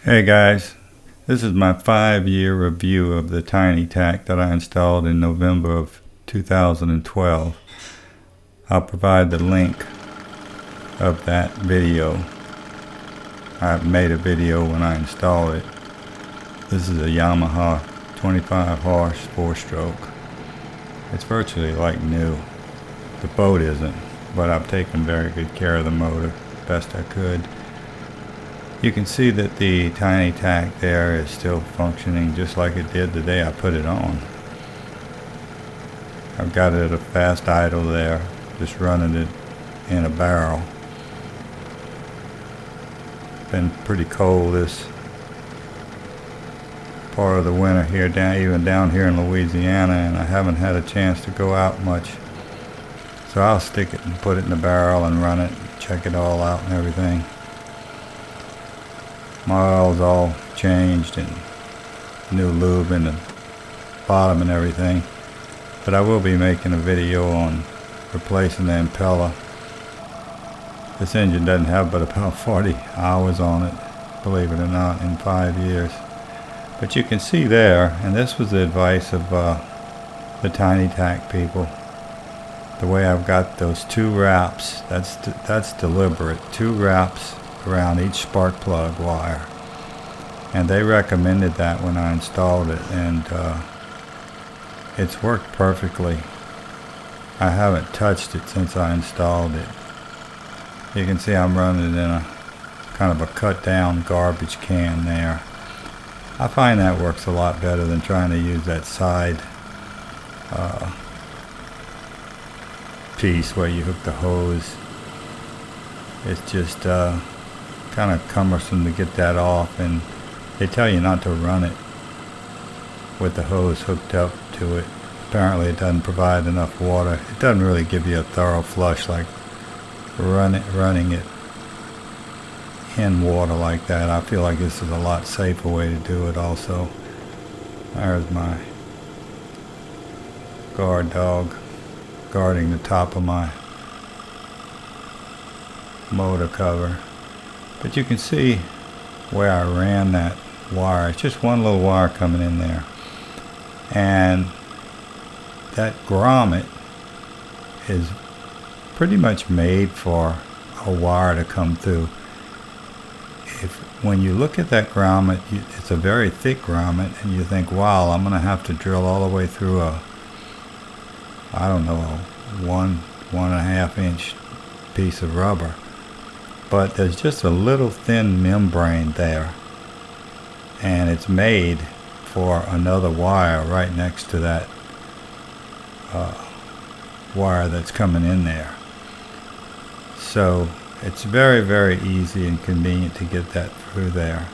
Hey guys, this is my 5-year review of the Tiny Tach that I installed in November of 2012. I'll provide the link of that video. I made a video when I installed it. This is a Yamaha 25 horse 4-stroke. It's virtually like new. The boat isn't, but I've taken very good care of the motor best I could. You can see that the Tiny Tach there is still functioning just like it did the day I put it on. I've got it at a fast idle there, just running it in a barrel. Been pretty cold this part of the winter here, even down here in Louisiana, and I haven't had a chance to go out much. So I'll stick it and put it in the barrel and run it, check it all out and everything. My oil's all changed and new lube in the bottom and everything. But I will be making a video on replacing the impeller. This engine doesn't have but about 40 hours on it, believe it or not, in 5 years. But you can see there, and this was the advice of the Tiny Tach people. The way I've got those 2 wraps, that's deliberate. 2 wraps around each spark plug wire, and they recommended that when I installed it, and it's worked perfectly. I haven't touched it since I installed it. You can see I'm running it in a kind of a cut down garbage can there. I find that works a lot better than trying to use that side piece where you hook the hose. It's just kind of cumbersome to get that off, and they tell you not to run it with the hose hooked up to it. Apparently it doesn't provide enough water. It doesn't really give you a thorough flush like running it in water like that. I feel like this is a lot safer way to do it also. There's my guard dog guarding the top of my motor cover. But you can see where I ran that wire. It's just one little wire coming in there. And that grommet is pretty much made for a wire to come through. When you look at that grommet, it's a very thick grommet, and you think, wow, I'm going to have to drill all the way through a 1.5 inch piece of rubber. But there's just a little thin membrane there, and it's made for another wire right next to that wire that's coming in there. So it's very, very easy and convenient to get that through there.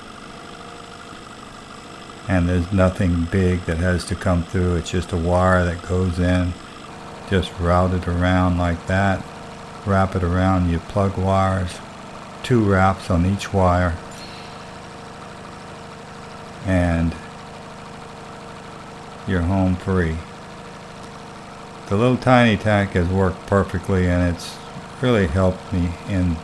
And there's nothing big that has to come through. It's just a wire that goes in, just route it around like that, wrap it around your plug wires, 2 wraps on each wire, and you're home free. The little Tiny Tach has worked perfectly, and it's really helped me in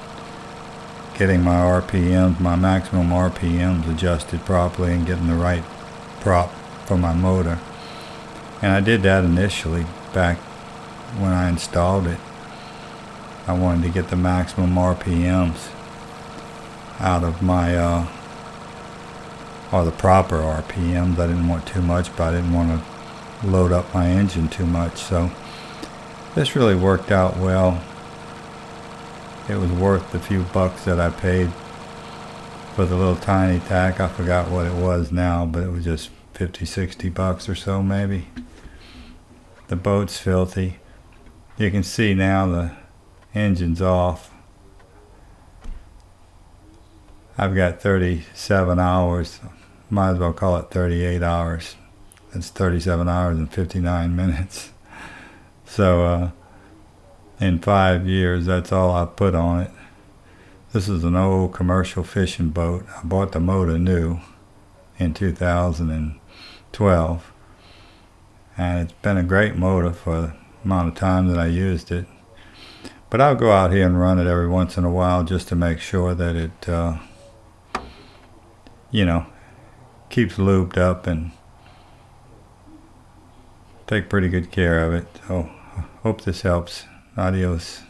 getting my RPMs, my maximum RPMs adjusted properly, and getting the right prop for my motor. And I did that initially back when I installed it. I wanted to get the maximum RPMs out of my or the proper RPMs. I didn't want too much, but I didn't want to load up my engine too much. So this really worked out well. It was worth the few bucks that I paid for the little Tiny Tach. I forgot what it was now, but it was just 50-60 bucks or so maybe. The boat's filthy. You can see now the engine's off. I've got 37 hours. Might as well call it 38 hours. It's 37 hours and 59 minutes. So in 5 years, that's all I put on it. This is an old commercial fishing boat. I bought the motor new in 2012. And it's been a great motor for the amount of time that I used it. But I'll go out here and run it every once in a while just to make sure that it you know, keeps lubed up and take pretty good care of it. So hope this helps. Adios.